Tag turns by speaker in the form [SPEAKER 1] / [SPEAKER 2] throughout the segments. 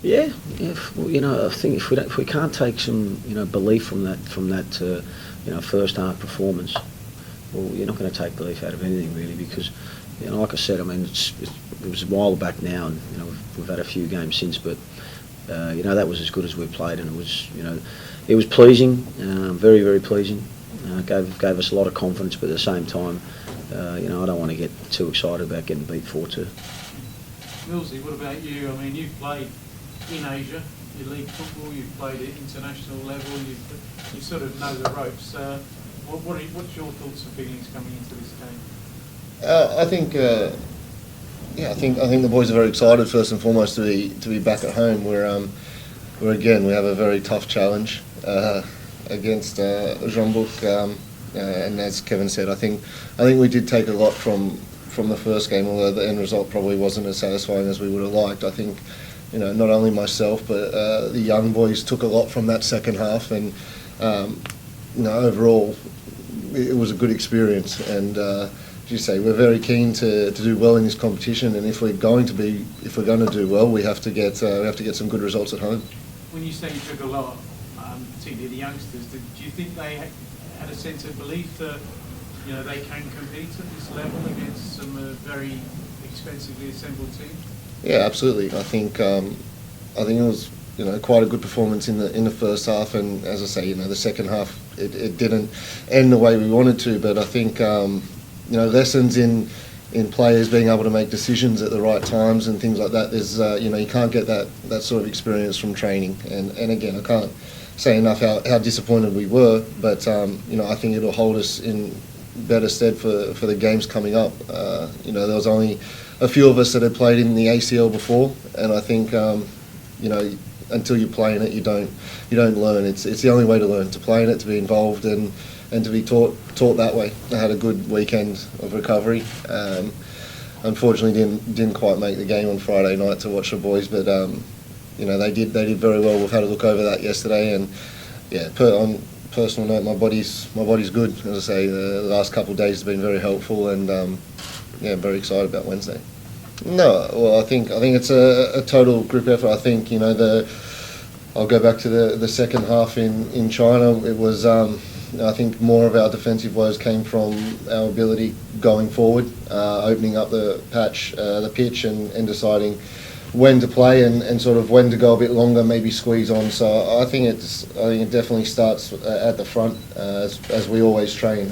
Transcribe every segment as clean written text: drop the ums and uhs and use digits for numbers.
[SPEAKER 1] Yeah, yeah. I think if we can't take some belief from that first half performance, well, you're not going to take belief out of anything really, because like I said, I mean it was a while back now, and we've had a few games since, but that was as good as we played, and it was pleasing, very very pleasing. Gave us a lot of confidence, but at the same time, I don't want to get too excited about getting beat 4-2.
[SPEAKER 2] Millsy, what about you? I mean, you've played in Asia, your league football, you've played at international level, you sort of know the ropes. What's your thoughts and feelings coming into this game?
[SPEAKER 3] I think the boys are very excited, first and foremost, to be back at home. Where again we have a very tough challenge against Jeonbuk, and as Kevin said, I think we did take a lot from the first game, although the end result probably wasn't as satisfying as we would have liked. I think not only myself but the young boys took a lot from that second half, and overall it was a good experience. And as you say, we're very keen to do well in this competition, and if we're going to do well, we have to get some good results at home.
[SPEAKER 2] When you say you took a lot, particularly the youngsters, do you think they had a sense of belief that they can compete at this level against some very expensively assembled teams?
[SPEAKER 3] Yeah, absolutely. I think it was quite a good performance in the first half, and as I say, the second half it didn't end the way we wanted to, but I think lessons in players being able to make decisions at the right times and things like that. There's you can't get that sort of experience from training, and again, I can't say enough how disappointed we were, but I think it'll hold us in better stead for the games coming up. There was only a few of us that had played in the ACL before, and I think until you play in it, you don't learn. It's the only way to learn, to play in it, to be involved, and to be taught that way. I had a good weekend of recovery. Unfortunately, didn't quite make the game on Friday night to watch the boys, but they did very well. We've had a look over that yesterday, and yeah, on personal note, my body's good. As I say, the last couple of days have been very helpful, and very excited about Wednesday. No, well, I think it's a total group effort. I think I'll go back to the second half in China. It was I think more of our defensive woes came from our ability going forward, opening up the pitch, and deciding when to play and sort of when to go a bit longer, maybe squeeze on. So I think it definitely starts at the front, as we always train.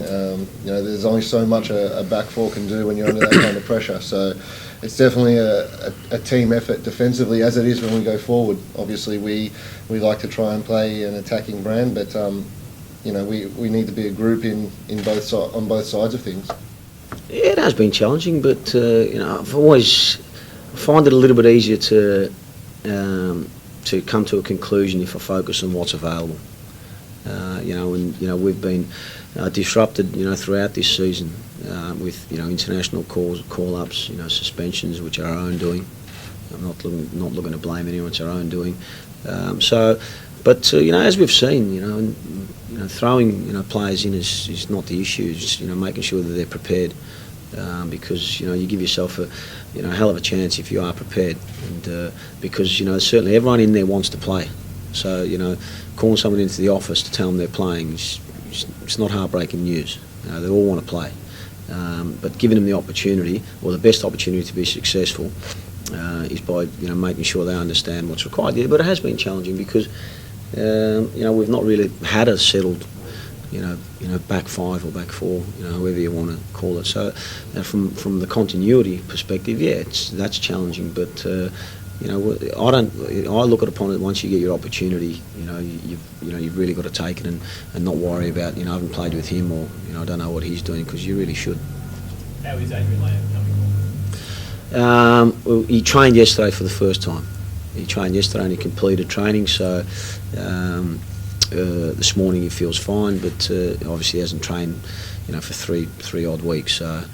[SPEAKER 3] There's only so much a back four can do when you're under that kind of pressure. So it's definitely a team effort defensively, as it is when we go forward. Obviously, we like to try and play an attacking brand, but we need to be a group on both sides of things.
[SPEAKER 1] Yeah, it has been challenging, but I've always find it a little bit easier to come to a conclusion if I focus on what's available. We've been disrupted, throughout this season with international call-ups, suspensions, which are our own doing. I'm not looking to blame anyone; it's our own doing. But as we've seen, throwing players in is not the issue. It's making sure that they're prepared. Because you give yourself a hell of a chance if you are prepared, and because certainly everyone in there wants to play. So calling someone into the office to tell them they're playing, it's not heartbreaking news. They all want to play, but giving them the opportunity, or the best opportunity to be successful, is by making sure they understand what's required. Yeah, but it has been challenging because we've not really had a settled back five or back four, however you want to call it. So from the continuity perspective, yeah, that's challenging. But I look upon it, once you get your opportunity, you've really got to take it and not worry about I haven't played with him, or I don't know what he's doing, because you really should.
[SPEAKER 4] How is Adrian Lamb coming on?
[SPEAKER 1] Well, he trained yesterday for the first time. He trained yesterday and he completed training, so this morning he feels fine, but obviously he hasn't trained for three odd weeks, so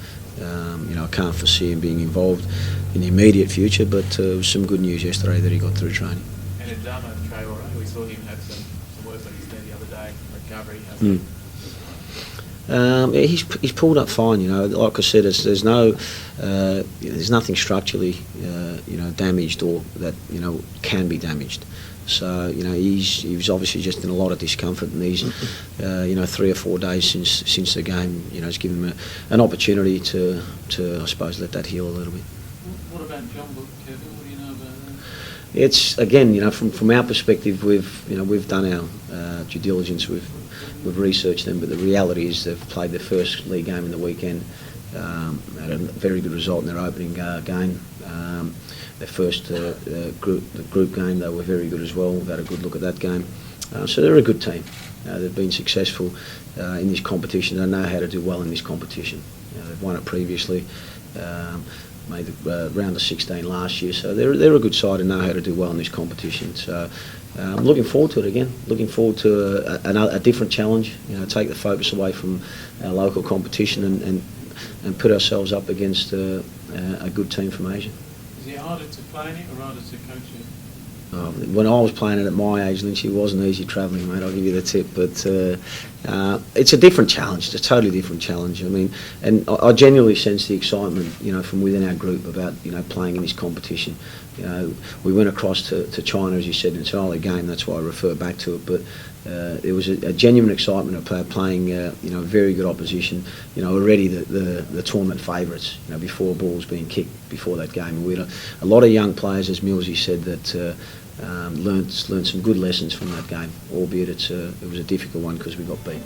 [SPEAKER 1] I can't foresee him being involved in the immediate future, but it was some good news yesterday that he got through training.
[SPEAKER 4] And Adama Traore, we saw him have some work on his knee the other day, recovery.
[SPEAKER 1] Yeah, he's pulled up fine. You know, like I said, there's nothing structurally damaged or that can be damaged. So he's obviously just in a lot of discomfort, and these 3 or 4 days since the game has given him an opportunity to I suppose let that heal a little bit.
[SPEAKER 2] What about John Book, Kevin? What do you know about that?
[SPEAKER 1] It's again, from our perspective, we've done our due diligence. We've researched them, but the reality is they've played their first league game in the weekend. Had a very good result in their opening game. Their first group game, they were very good as well. We've had a good look at that game. So they're a good team. They've been successful in this competition. They know how to do well in this competition. They've won it previously. Made the round of 16 last year, so they're a good side and know how to do well in this competition. So I'm looking forward to it again. Looking forward to a different challenge. Take the focus away from our local competition and put ourselves up against a good team from Asia.
[SPEAKER 2] Is it harder to play in it or harder to coach it?
[SPEAKER 1] When I was playing it at my age, Lynch, it wasn't easy travelling, mate. I'll give you the tip. But it's a different challenge. It's a totally different challenge. I mean, and I genuinely sense the excitement, from within our group about, playing in this competition. We went across to China, as you said, in its early game. That's why I refer back to it. But there was a genuine excitement of playing, very good opposition. Already the tournament favourites. Before balls being kicked before that game. And we had a lot of young players, as Millsy said, that learned some good lessons from that game. Albeit it was a difficult one because we got beat.